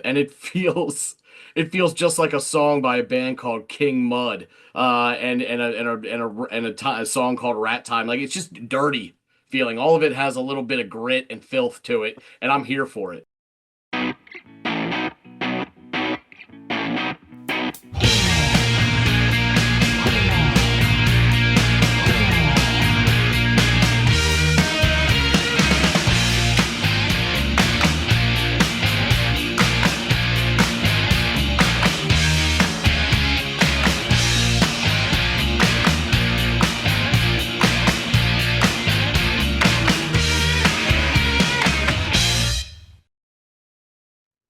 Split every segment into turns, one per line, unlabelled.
and it feels just like a song by a band called King Mud, a song called Rat Time. Like it's just dirty feeling. All of it has a little bit of grit and filth to it, and I'm here for it.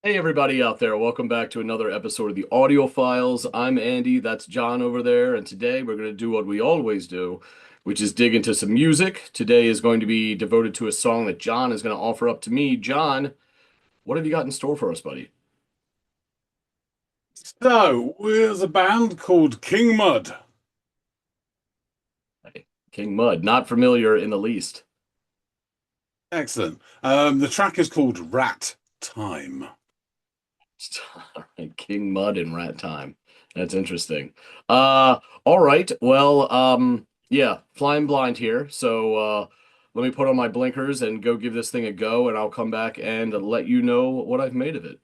Hey, everybody out there, welcome back to another episode of the Audiophiles. I'm Andy, that's John over there, and today we're going to do what we always do, which is dig into some music. Today is going to be devoted to a song that John is going to offer up to me. John, what have you got in store for us, buddy?
So, there's a band called King Mud.
Hey, King Mud, not familiar in the least.
Excellent. The track is called Rat Time.
King Mud and Rat Time. That's interesting. All right. Well, yeah, flying blind here. So, let me put on my blinkers and go give this thing a go, and I'll come back and let you know what I've made of it.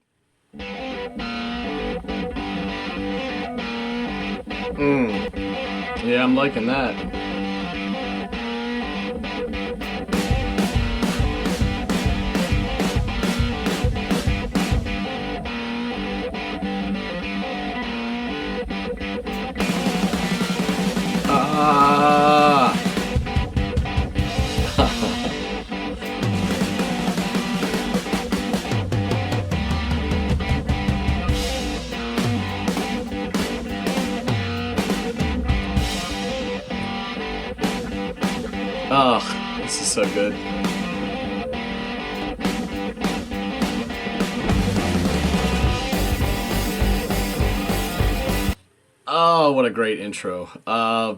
Yeah, I'm liking that. Ah. Oh, this is so good. Oh, what a great intro.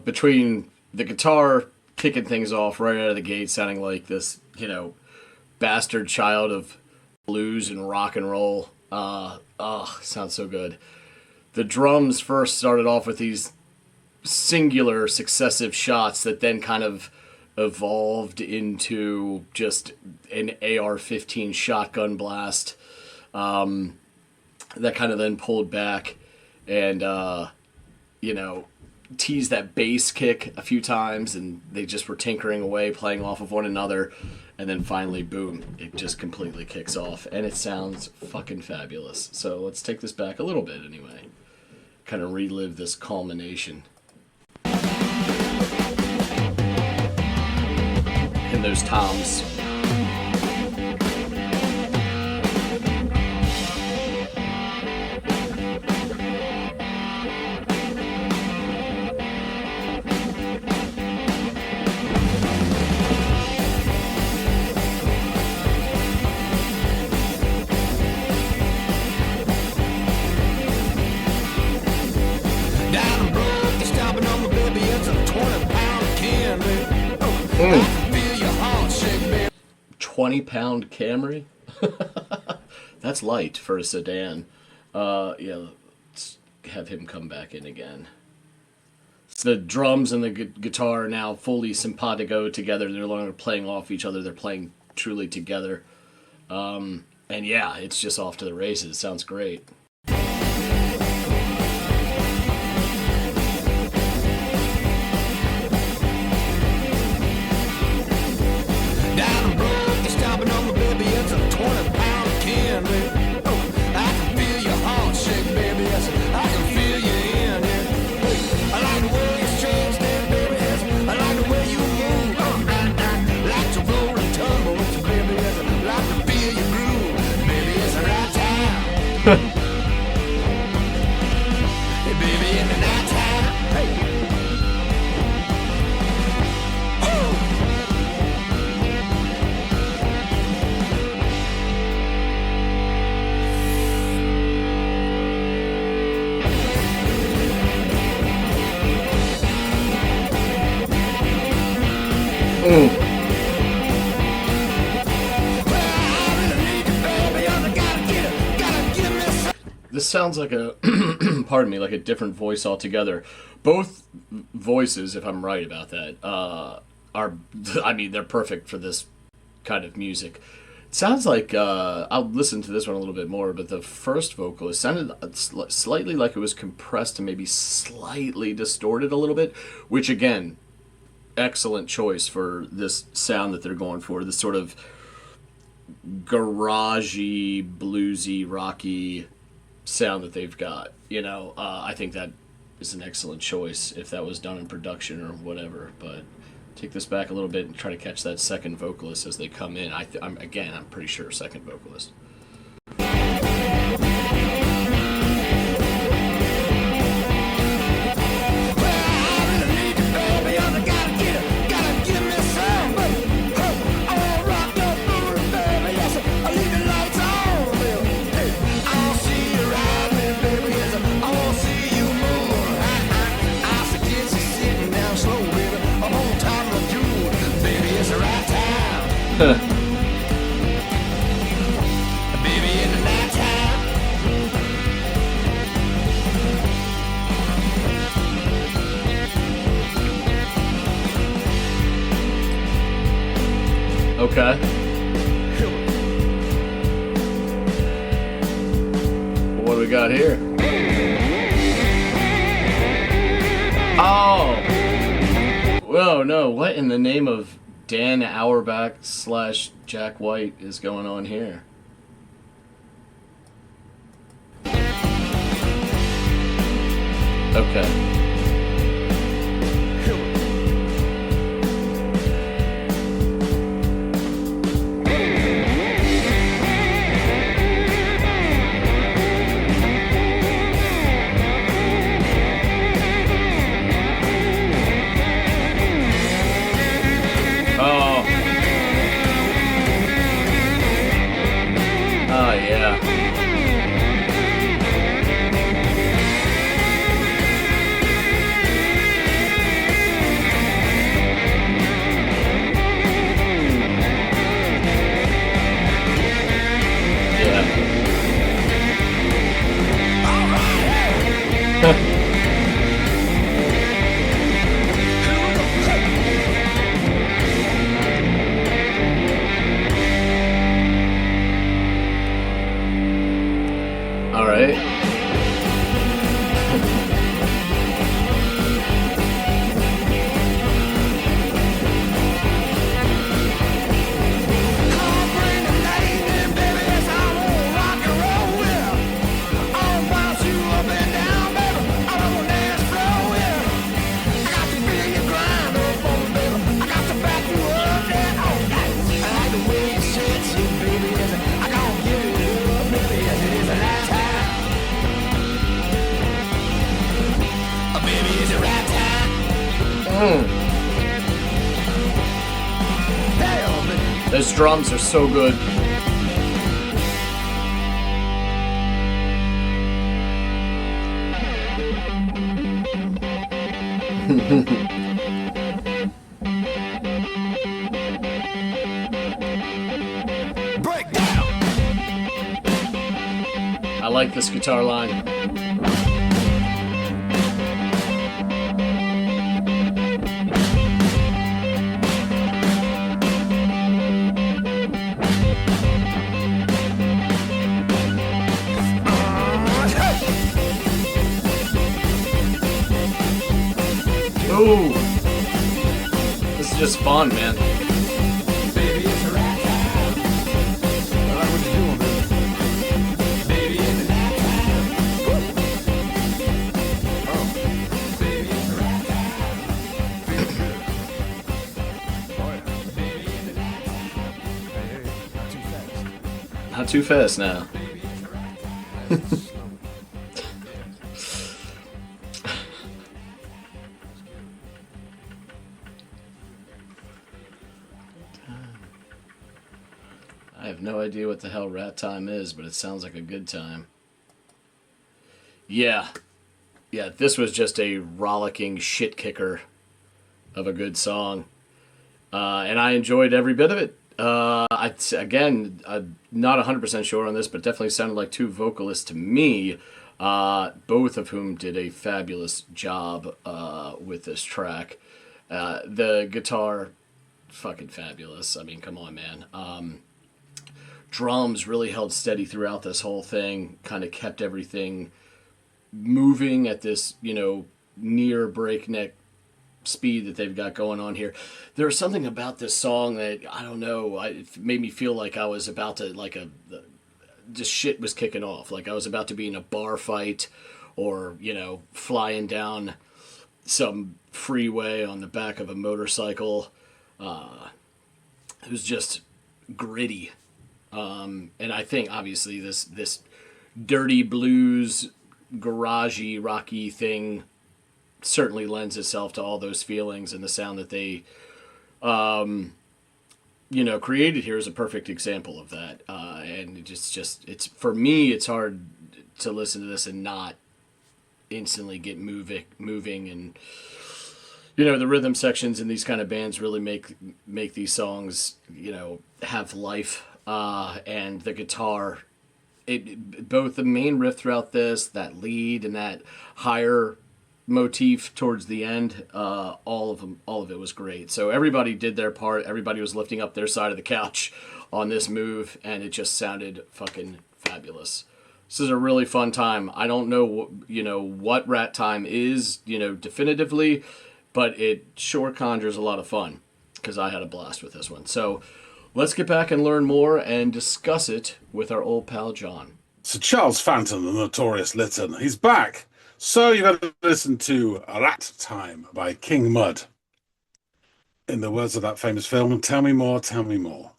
Between the guitar kicking things off right out of the gate, sounding like this, bastard child of blues and rock and roll. Sounds so good. The drums first started off with these singular successive shots that then kind of evolved into just an AR-15 shotgun blast, that kind of then pulled back and teased that bass kick a few times, and they just were tinkering away, playing off of one another, and then finally, boom, it just completely kicks off, and it sounds fucking fabulous. So let's take this back a little bit anyway, kind of relive this culmination. And those toms.
Down the road, you're stopping on my baby. It's a 20-pound candy. I can feel your heart shake, baby.
20-pound Camry? That's light for a sedan. Yeah, let's have him come back in again. So the drums and the guitar are now fully simpatico together. They're no longer playing off each other. They're playing truly together. And yeah, it's just off to the races. Sounds great.
Down the road, you're stopping on my baby. It's a 20-pound candy. I can feel your heart shake, baby. Yes, I can feel you in it. I like the way you change that, baby. Yes, I like the way you move. Like to roll and tumble with you, baby. Yes, I like to feel your groove, baby. It's the right time. Hey, baby, in the night time. Hey. Well, I really need you, baby. I gotta get me
this sounds like a, pardon me, like a different voice altogether. Both voices, if I'm right about that, are, I mean, they're perfect for this kind of music. It sounds like, I'll listen to this one a little bit more, but the first vocalist sounded slightly like it was compressed and maybe slightly distorted a little bit, which again, excellent choice for this sound that they're going for. This sort of garagey, bluesy, rocky sound that they've got. I think that is an excellent choice if that was done in production or whatever. But take this back a little bit and try to catch that second vocalist as they come in. I'm pretty sure second vocalist. Okay. What do we got here? Oh! Whoa, no. What in the name of Dan Auerbach / Jack White is going on here? Okay. All right. Those drums are so good.
Breakdown.
I like this guitar line. Ooh, this is just fun, man.
Baby, it's a rat time. All right, what you doing, baby? Baby, it's a rat time. Oh, baby, it's a rat time. Feels good. Oh, yeah. Baby, it's a rat time. Hey, not too fast.
Not too fast now.
Baby, it's a rat time. Slow.
I have no idea what the hell Rat Time is, but it sounds like a good time. Yeah. Yeah, this was just a rollicking shit kicker of a good song. And I enjoyed every bit of it. I'm not 100% sure on this, but definitely sounded like two vocalists to me. both of whom did a fabulous job with this track. The guitar, fucking fabulous. I mean, come on, man. Drums really held steady throughout this whole thing, kind of kept everything moving at this, near breakneck speed that they've got going on here. There's something about this song that I don't know. It made me feel like I was about to just shit was kicking off. Like I was about to be in a bar fight, or flying down some freeway on the back of a motorcycle. It was just gritty, and I think obviously this dirty blues, garagey, rocky thing certainly lends itself to all those feelings, and the sound that they created here is a perfect example of that. And it's for me, it's hard to listen to this and not instantly get moving, and the rhythm sections in these kind of bands really make these songs have life. And the guitar, both the main riff throughout this, that lead, and that higher motif towards the end, all of it was great. So everybody did their part. Everybody was lifting up their side of the couch on this move, and it just sounded fucking fabulous. This is a really fun time. I don't know what Rat Time is, definitively, but it sure conjures a lot of fun, because I had a blast with this one. So let's get back and learn more and discuss it with our old pal John.
So Charles Fanton, the notorious Lytton, he's back. So you got to listen to Rat Time by King Mud. In the words of that famous film, tell me more, tell me more.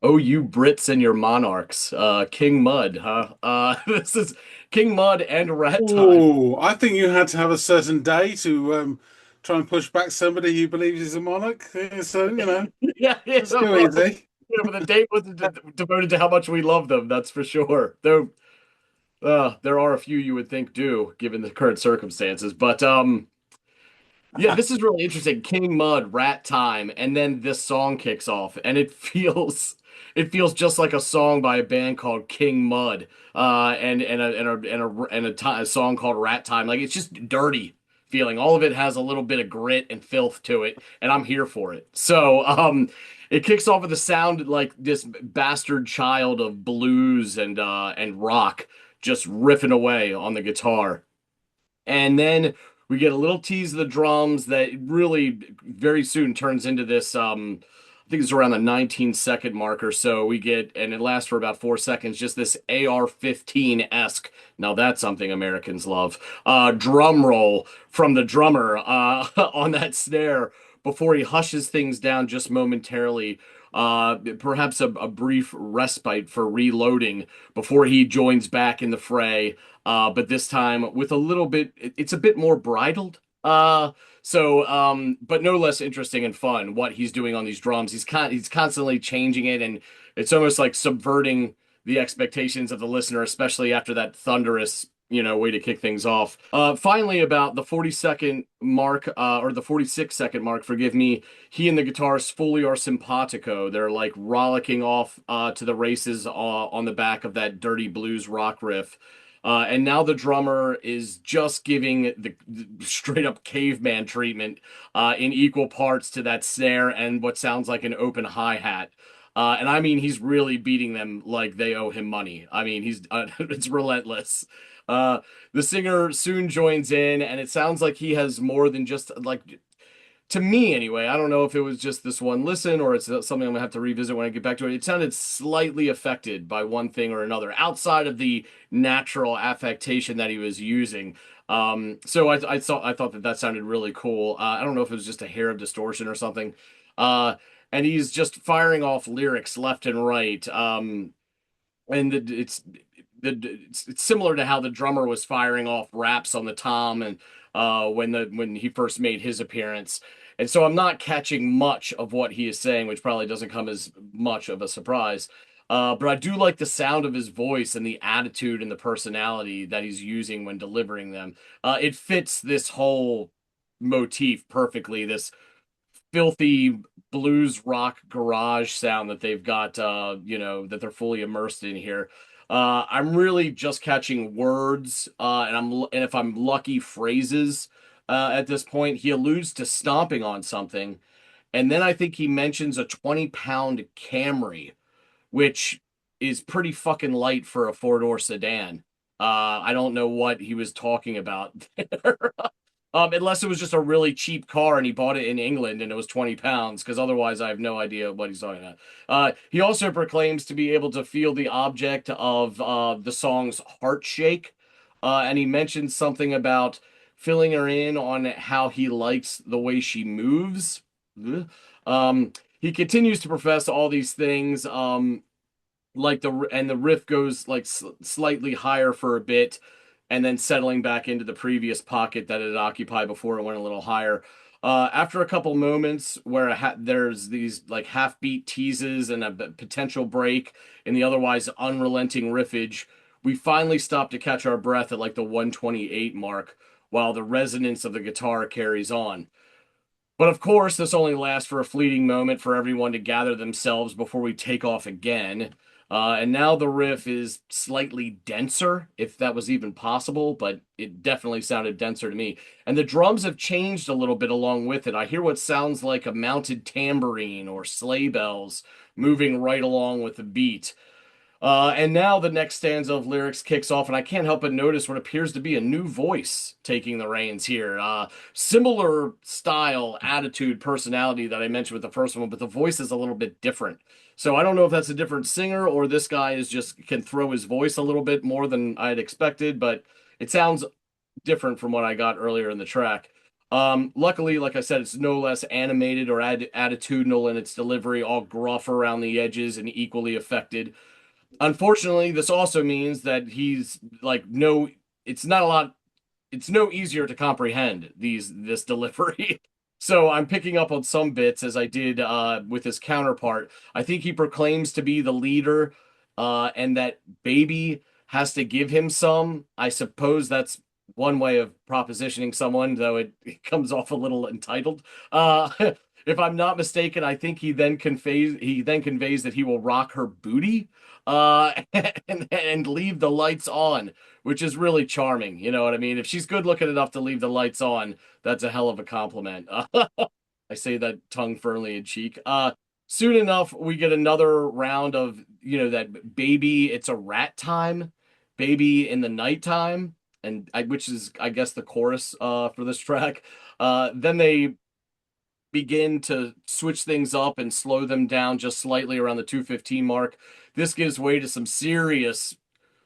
Oh, you Brits and your monarchs. King Mud, huh? This is King Mud and Rat Time.
Oh, I think you had to have a certain day to try and push back somebody you believe is a monarch. So,
Yeah,
let's go easy.
But the date was devoted to how much we love them, that's for sure. Though there are a few you would think do, given the current circumstances. But yeah, this is really interesting. King Mud, Rat Time, and then this song kicks off, and it feels just like a song by a band called King Mud, and a song called Rat Time. Like, it's just dirty feeling. All of it has a little bit of grit and filth to it, and I'm here for it. So it kicks off with a sound like this bastard child of blues and rock, just riffing away on the guitar. And then we get a little tease of the drums that really very soon turns into this. I think it's around the 19-second mark or so. We get, and it lasts for about 4 seconds, just this AR-15-esque. Now that's something Americans love. Drum roll from the drummer on that snare before he hushes things down just momentarily. Perhaps a brief respite for reloading before he joins back in the fray. But this time with a little bit, it's a bit more bridled. But no less interesting and fun what he's doing on these drums. He's constantly changing it, and it's almost like subverting the expectations of the listener, especially after that thunderous, way to kick things off. Finally, about the 40-second mark, or the 46-second mark, forgive me, he and the guitarist fully are simpatico. They're like rollicking off to the races on the back of that dirty blues rock riff. And now the drummer is just giving the straight up caveman treatment in equal parts to that snare and what sounds like an open hi-hat. And I mean, he's really beating them like they owe him money. I mean, it's relentless. The singer soon joins in, and it sounds like he has more than just, like, to me anyway, I don't know if it was just this one listen or it's something I'm gonna have to revisit when I get back to it. It sounded slightly affected by one thing or another outside of the natural affectation that he was using. So I thought that sounded really cool. I don't know if it was just a hair of distortion or something. And he's just firing off lyrics left and right. It's similar to how the drummer was firing off raps on the tom and when he first made his appearance. And so I'm not catching much of what he is saying, which probably doesn't come as much of a surprise. But I do like the sound of his voice and the attitude and the personality that he's using when delivering them. It fits this whole motif perfectly, this filthy blues rock garage sound that they've got, that they're fully immersed in here. I'm really just catching words, and if I'm lucky, phrases. At this point, he alludes to stomping on something, and then I think he mentions a 20-pound Camry, which is pretty fucking light for a four-door sedan. I don't know what he was talking about there. Unless it was just a really cheap car and he bought it in England and it was 20 pounds, because otherwise I have no idea what he's talking about. He also proclaims to be able to feel the object of the song's heart shake. And he mentions something about filling her in on how he likes the way she moves. Ugh. He continues to profess all these things. The riff goes like slightly higher for a bit and then settling back into the previous pocket that it occupied before it went a little higher. After a couple moments where there's these like half beat teases and a potential break in the otherwise unrelenting riffage, we finally stop to catch our breath at like the 128 mark while the resonance of the guitar carries on. But of course, this only lasts for a fleeting moment for everyone to gather themselves before we take off again. And now the riff is slightly denser, if that was even possible, but it definitely sounded denser to me. And the drums have changed a little bit along with it. I hear what sounds like a mounted tambourine or sleigh bells moving right along with the beat. And now the next stanza of lyrics kicks off, and I can't help but notice what appears to be a new voice taking the reins here. Similar style, attitude, personality that I mentioned with the first one, but the voice is a little bit different. So I don't know if that's a different singer or this guy is just can throw his voice a little bit more than I had expected, but it sounds different from what I got earlier in the track. Luckily, like I said, it's no less animated or attitudinal in its delivery, all gruff around the edges and equally affected. Unfortunately, this also means that he's like no, it's not a lot, it's no easier to comprehend this delivery. So I'm picking up on some bits as I did with his counterpart. I think he proclaims to be the leader, and that Baby has to give him some. I suppose that's one way of propositioning someone, though it comes off a little entitled. If I'm not mistaken, I think he then conveys that he will rock her booty, and leave the lights on, which is really charming. You know what I mean? If she's good looking enough to leave the lights on, that's a hell of a compliment. I say that tongue firmly in cheek. Soon enough, we get another round of, that baby, it's a rat time, baby in the nighttime, which is, I guess, the chorus for this track. Then they begin to switch things up and slow them down just slightly around the 215 mark. This gives way to some serious,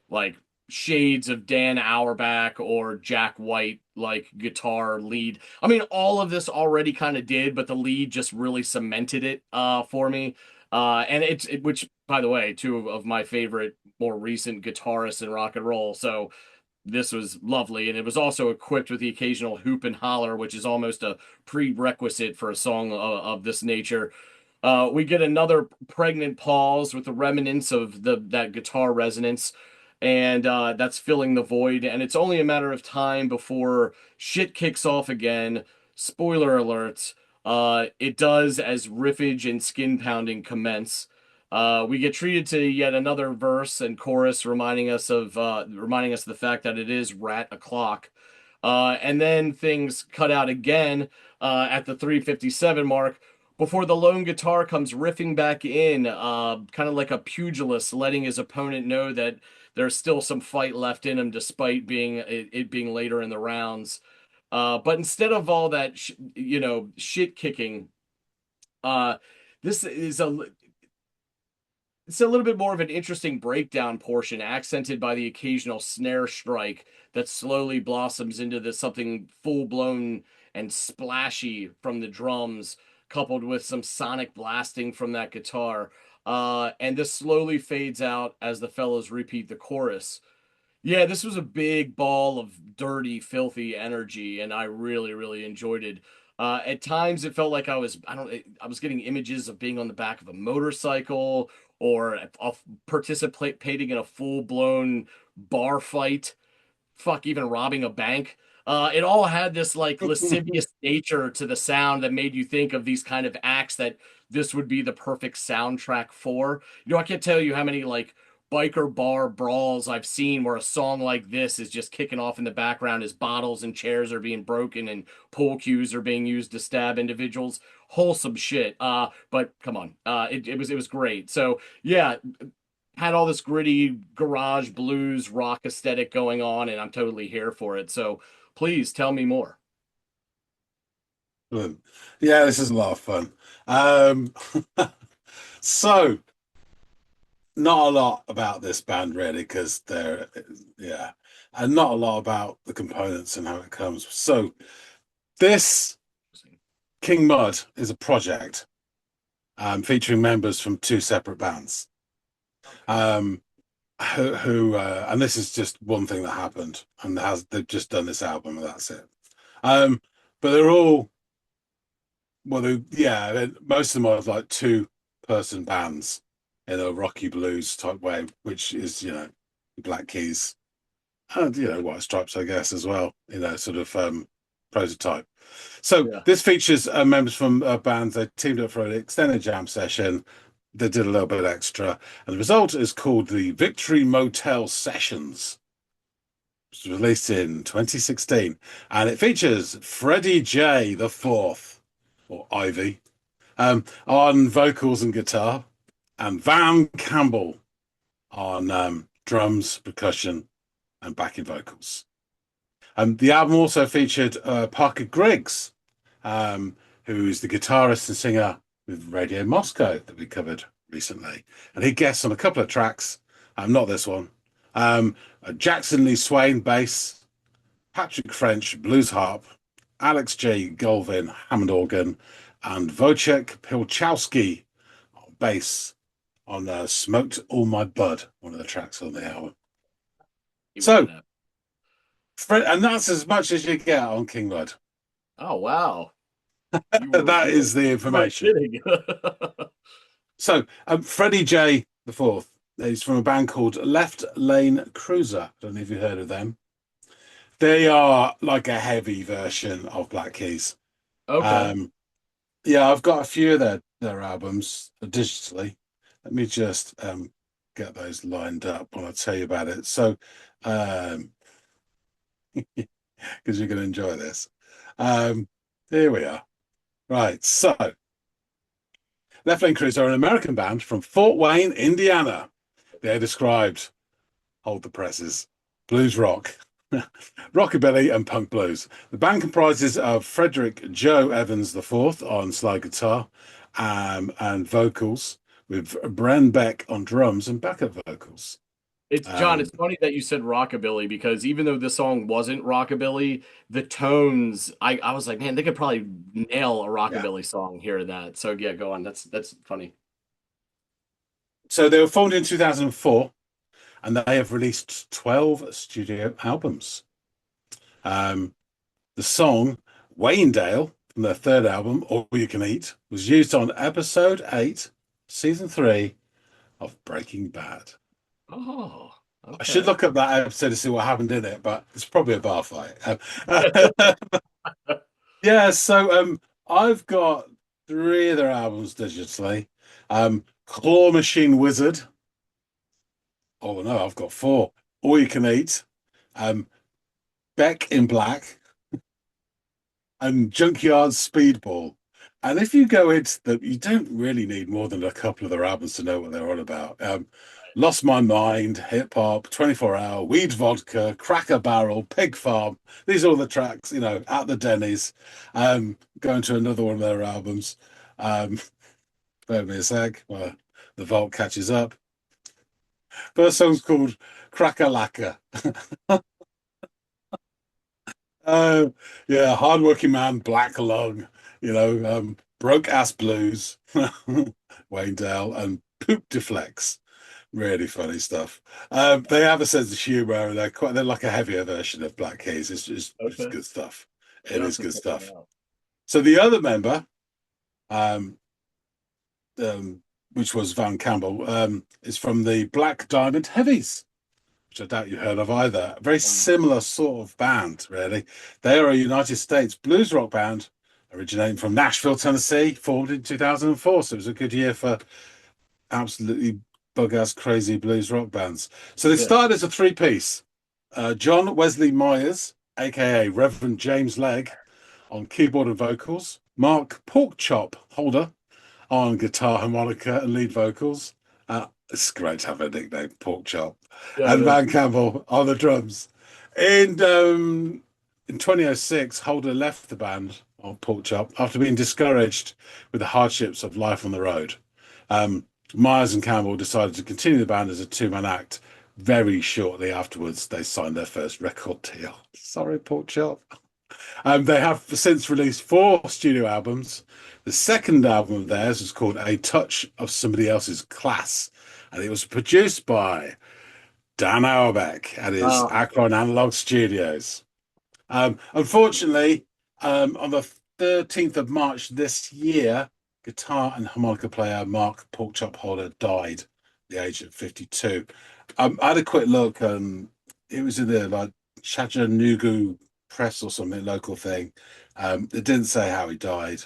like, shades of Dan Auerbach or Jack White, like, guitar lead. I mean, all of this already kind of did, but the lead just really cemented it for me. And which, by the way, two of my favorite more recent guitarists in rock and roll. So this was lovely, and it was also equipped with the occasional hoop and holler, which is almost a prerequisite for a song of this nature. We get another pregnant pause with the remnants of that guitar resonance, and that's filling the void. And it's only a matter of time before shit kicks off again. Spoiler alert! It does as riffage and skin pounding commence. We get treated to yet another verse and chorus reminding us of the fact that it is rat o'clock. And then things cut out again at the 357 mark before the lone guitar comes riffing back in, kind of like a pugilist letting his opponent know that there's still some fight left in him despite it being later in the rounds. But instead of all that, shit kicking, this is it's a little bit more of an interesting breakdown portion, accented by the occasional snare strike that slowly blossoms into something full blown and splashy from the drums, coupled with some sonic blasting from that guitar. And this slowly fades out as the fellows repeat the chorus. Yeah, this was a big ball of dirty, filthy energy, and I really, really enjoyed it. At times, it felt like I was getting images of being on the back of a motorcycle or of participating in a full-blown bar fight. Fuck, even robbing a bank. It all had this like lascivious nature to the sound that made you think of these kind of acts that this would be the perfect soundtrack for. I can't tell you how many like biker bar brawls I've seen where a song like this is just kicking off in the background as bottles and chairs are being broken and pool cues are being used to stab individuals. Wholesome shit. But come on. It was great. So yeah, had all this gritty garage blues rock aesthetic going on, and I'm totally here for it. So please tell me more.
Brilliant. Yeah, this is a lot of fun. Um, so not a lot about this band really, because they're yeah, and not a lot about the components and how it comes. So this King Mud is a project featuring members from two separate bands. Um, and this is just one thing that happened, and they've just done this album, and that's it. But they're all most of them are like two-person bands in a rocky blues type way, which is Black Keys and White Stripes, I guess, as well. Sort of prototype. So
Yeah.
this features members from bands. They teamed up for an extended jam session. They did a little bit extra, and the result is called the Victory Motel Sessions. It was released in 2016, and it features Freddie J. the Fourth, or Ivy, on vocals and guitar, and Van Campbell on drums, percussion, and backing vocals. The album also featured Parker Griggs, who's the guitarist and singer with Radio Moscow that we covered recently. And he guests on a couple of tracks, not this one. Jackson Lee Swain, bass, Patrick French, blues harp, Alex J. Golvin, Hammond organ, and Wojciech Pilchowski, bass on Smoked All My Bud, one of the tracks on the album. So, and that's as much as you get on King Mud.
Oh, wow.
That is the information. So, Freddie J. the Fourth is from a band called Left Lane Cruiser. I don't know if you've heard of them. They are like a heavy version of Black Keys.
Okay.
Yeah, I've got a few of their albums digitally. Let me just get those lined up when I tell you about it. So, because you're going to enjoy this. Here we are. Right, so Left Lane Cruiser are an American band from Fort Wayne, Indiana. They're described, hold the presses, blues rock, rockabilly, and punk blues. The band comprises of Frederick Joe Evans IV on slide guitar and vocals, with Bren Beck on drums and backup vocals.
It's John, it's funny that you said rockabilly, because even though the song wasn't rockabilly, the tones, I was like, man, they could probably nail a rockabilly song here and that. So yeah, go on. That's funny.
So they were formed in 2004, and they have released 12 studio albums. The song Waynedale from their third album, All You Can Eat, was used on episode 8, season 3 of Breaking Bad.
Oh, okay.
I should look up that episode to see what happened in it, but it's probably a bar fight. Yeah, so I've got 3 of their albums digitally. Claw Machine Wizard. Oh no, I've got 4. All You Can Eat. Beck in Black. And Junkyard Speedball. And if you go into them, you don't really need more than a couple of their albums to know what they're on about. Lost My Mind, Hip Hop, 24 Hour, Weed Vodka, Cracker Barrel, Pig Farm. These are all the tracks, at the Denny's. Going to another one of their albums. Bear with me a sec while the vault catches up. First song's called Cracker Lacquer. Yeah, Hardworking Man, Black Lung, Broke Ass Blues, Waynedale, and Poop Deflex. Really funny stuff. They have a sense of humor, and they're like a heavier version of Black Keys. It's good stuff. It is good stuff. So the other member, which was Van Campbell, is from the Black Diamond Heavies, which I doubt you heard of either. A very similar sort of band, really. They are a United States blues rock band originating from Nashville, Tennessee, formed in 2004. So it was a good year for absolutely bug-ass crazy blues rock bands. So they
Yeah.
started as a three-piece. John Wesley Myers, aka Reverend James Legg, on keyboard and vocals. Mark Porkchop Holder on guitar, harmonica, and lead vocals. It's great to have a nickname, Porkchop.
Yeah,
And
it is.
Van Campbell on the drums. In 2006, Holder left the band on Porkchop after being discouraged with the hardships of life on the road. Myers and Campbell decided to continue the band as a two-man act. Very shortly afterwards, they signed their first record deal. Sorry, Porkchop. They have since released 4 studio albums. The second album of theirs was called A Touch of Somebody Else's Class, and it was produced by Dan Auerbach at his
Oh,
Akron Analog Studios. Unfortunately, on the 13th of March this year, guitar and harmonica player Mark Porkchop Holder died at the age of 52. I had a quick look, and it was in the like Chattanooga Press or something, local thing. It didn't say how he died.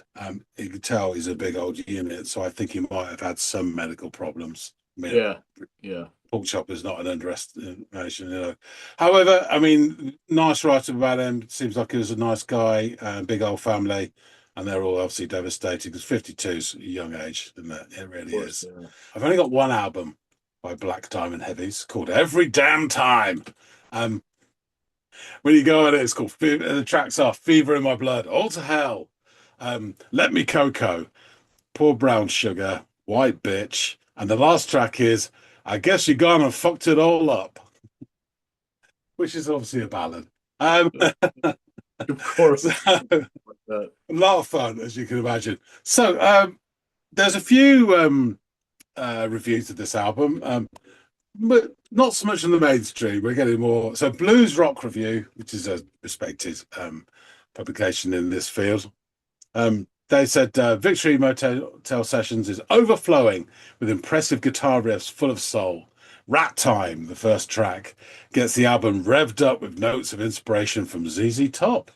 You could tell he's a big old unit, so I think he might have had some medical problems. I mean,
yeah, yeah.
Porkchop is not an underestimation, you know. However, I mean, nice writer about him. Seems like he was a nice guy, big old family, and they're all obviously devastated because 52 is a young age, isn't it? It really
Of course,
is.
yeah.
I've only got one album by Black Diamond Heavies called Every Damn Time. When you go on it, it's called, the tracks are Fever in My Blood, All to Hell, Let Me Coco, Poor Brown Sugar, White Bitch, and the last track is I Guess You Gone and Fucked It All Up, which is obviously a ballad.
Of course.
A lot of fun, as you can imagine. So there's a few reviews of this album, but not so much on the mainstream. We're getting more. So Blues Rock Review, which is a respected publication in this field, they said Victory Motel Sessions is overflowing with impressive guitar riffs full of soul. Rat Time, the first track, gets the album revved up with notes of inspiration from ZZ Top.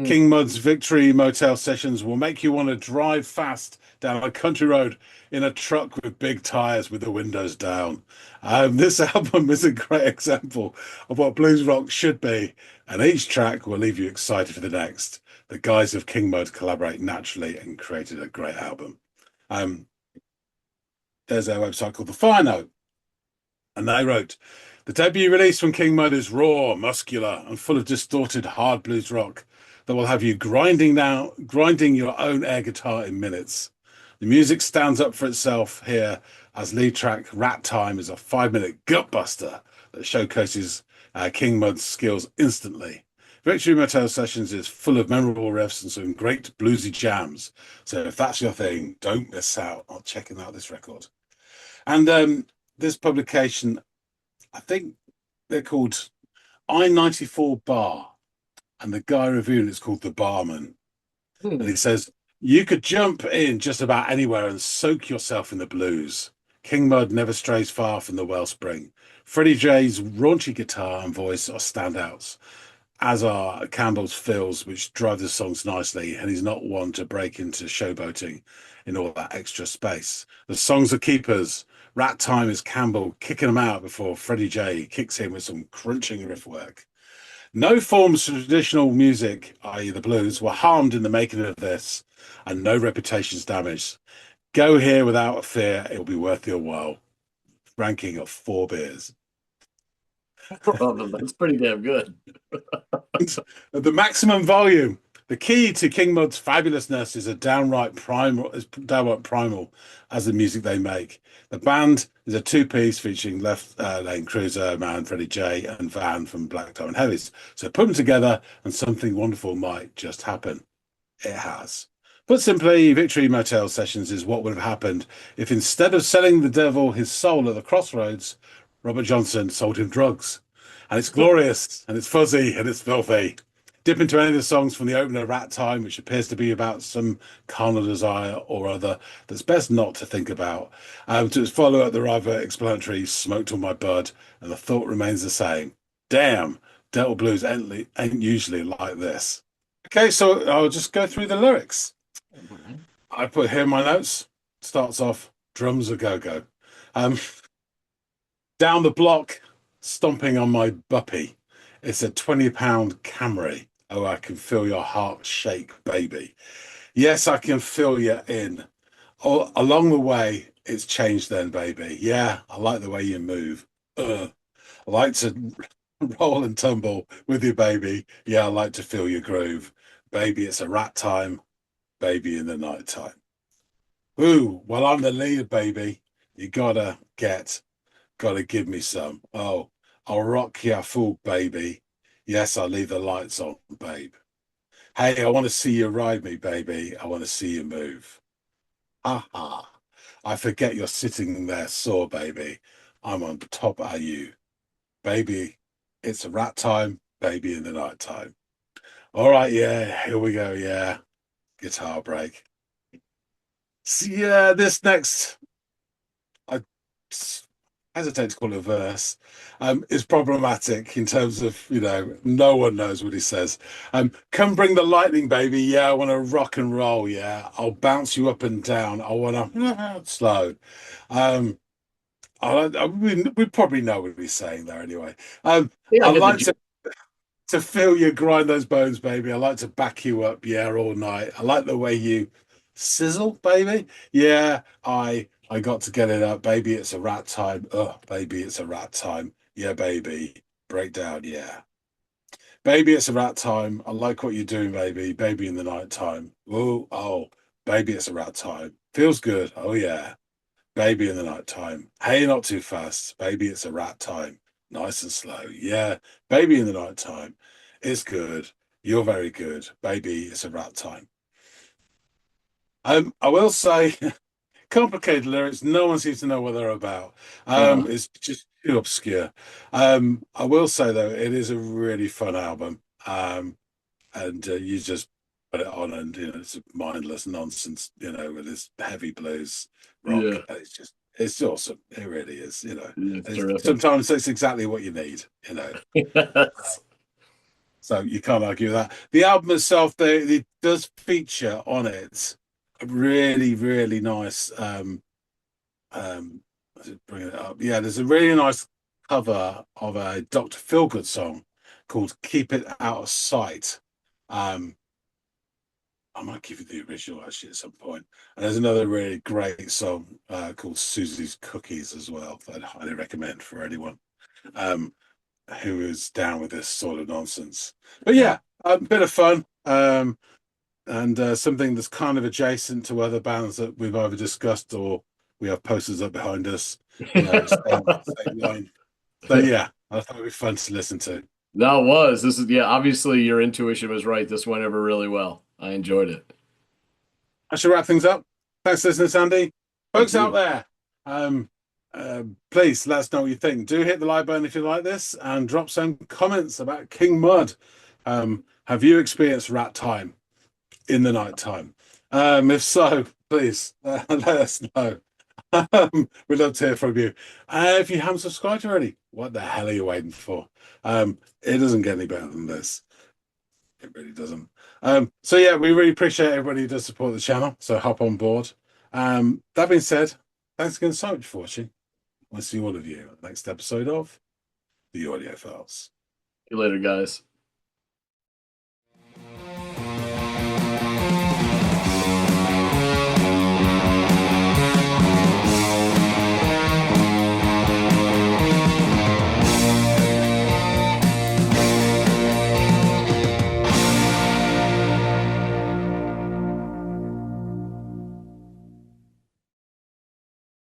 King Mud's Victory Motel Sessions will make you want to drive fast down a country road in a truck with big tires with the windows down. This album is a great example of what blues rock should be, and each track will leave you excited for the next. The guys of King Mud collaborate naturally and created a great album. There's a website called The Fire Note, and they wrote, the debut release from King Mud is raw, muscular, and full of distorted hard blues rock that will have you grinding your own air guitar in minutes. The music stands up for itself here, as lead track Rat Time is a 5-minute gutbuster that showcases King Mud's skills instantly. Victory Motel Sessions is full of memorable riffs and some great bluesy jams. So if that's your thing, don't miss out on checking out this record. And this publication, I think they're called I-94 Bar, and the guy reviewing it's called The Barman. And he says, you could jump in just about anywhere and soak yourself in the blues. King Mud never strays far from the wellspring. Freddie J's raunchy guitar and voice are standouts, as are Campbell's fills, which drive the songs nicely, and he's not one to break into showboating in all that extra space. The songs are keepers. Rat Time is Campbell kicking them out before Freddie J kicks in with some crunching riff work. No forms of traditional music, i.e. the blues, were harmed in the making of this, and no reputations damaged. Go here without fear, it'll be worth your while. Ranking of 4 beers.
That's pretty damn good.
The maximum volume. The key to King Mud's fabulousness is downright primal as the music they make. The band is a 2-piece featuring left lane cruiser man Freddie J and Van from Black Diamond Heavies. So put them together and something wonderful might just happen. It has. Put simply, Victory Motel Sessions is what would have happened if instead of selling the devil his soul at the crossroads, Robert Johnson sold him drugs. And it's glorious, and it's fuzzy, and it's filthy. Dip into any of the songs from the opener Rat Time, which appears to be about some carnal desire or other that's best not to think about. To follow up the rather explanatory Smoked on My Bud, and the thought remains the same. Damn, Delta Blues ain't usually like this. Okay, so I'll just go through the lyrics. I put here in my notes, starts off, drums a go-go. Down the block, stomping on my buppy. It's a 20-pound Camry. Oh, I can feel your heart shake, baby. Yes, I can feel you in. Oh, along the way, it's changed then, baby. Yeah, I like the way you move. I like to roll and tumble with you, baby. Yeah, I like to feel your groove. Baby, it's a rat time. Baby, in the night time. Ooh, well, I'm the lead, baby. You gotta give me some. Oh, I'll rock ya full, baby. Yes, I'll leave the lights on, babe. Hey, I want to see you ride me, baby. I want to see you move. Aha. I forget you're sitting there sore, baby. I'm on top of you. Baby, it's a rat time, baby in the night time. All right, yeah, here we go. Yeah, guitar break. So, yeah, this next, I hesitate to call it a verse, is problematic in terms of, no one knows what he says. Come bring the lightning, baby. Yeah, I want to rock and roll. Yeah, I'll bounce you up and down. I want to slow. Um, we probably know what he's saying there anyway.
Yeah, I
I
get the
like to feel you grind those bones, baby. I like to back you up, yeah, all night. I like the way you sizzle, baby. Yeah, I got to get it up, baby. It's a rat time. Oh, baby, it's a rat time. Yeah, baby. Breakdown, yeah. Baby, it's a rat time. I like what you're doing, baby. Baby in the night time. Oh, baby, it's a rat time. Feels good. Oh yeah. Baby in the night time. Hey, not too fast. Baby, it's a rat time. Nice and slow. Yeah. Baby in the night time. It's good. You're very good. Baby, it's a rat time. I will say complicated lyrics. No one seems to know what they're about.
uh,
It's just too obscure. I will say though, it is a really fun album. And you just put it on, and it's mindless nonsense. With this heavy blues rock.
yeah,
It's awesome. It really is.
it's terrific.
Sometimes it's exactly what you need.
Yes.
So you can't argue with that. The album itself, it does feature on it a really, really nice. Let's bring it up. Yeah, there's a really nice cover of a Dr. Feelgood song called "Keep It Out of Sight." Um, I might give you the original actually at some point. And there's another really great song called Susie's Cookies as well that I'd highly recommend for anyone um, who is down with this sort of nonsense. But yeah, a bit of fun and something that's kind of adjacent to other bands that we've either discussed or we have posters up behind us. Same line. So yeah, I thought it'd be fun to listen to.
That was. This is, yeah, obviously your intuition was right. This went over really well. I enjoyed it.
I should wrap things up. Thanks for listening, Sandy.
Thank
Folks out
you.
there, please let us know what you think. Do hit the like button if you like this and drop some comments about King Mud. Have you experienced rat time in the night time? If so, please let us know. We'd love to hear from you. If you haven't subscribed already, what the hell are you waiting for? It doesn't get any better than this. It really doesn't. So yeah, we really appreciate everybody who does support the channel. So hop on board. That being said, thanks again so much for watching. I'll see all of you on the next episode of the Audiophiles.
See you later, guys.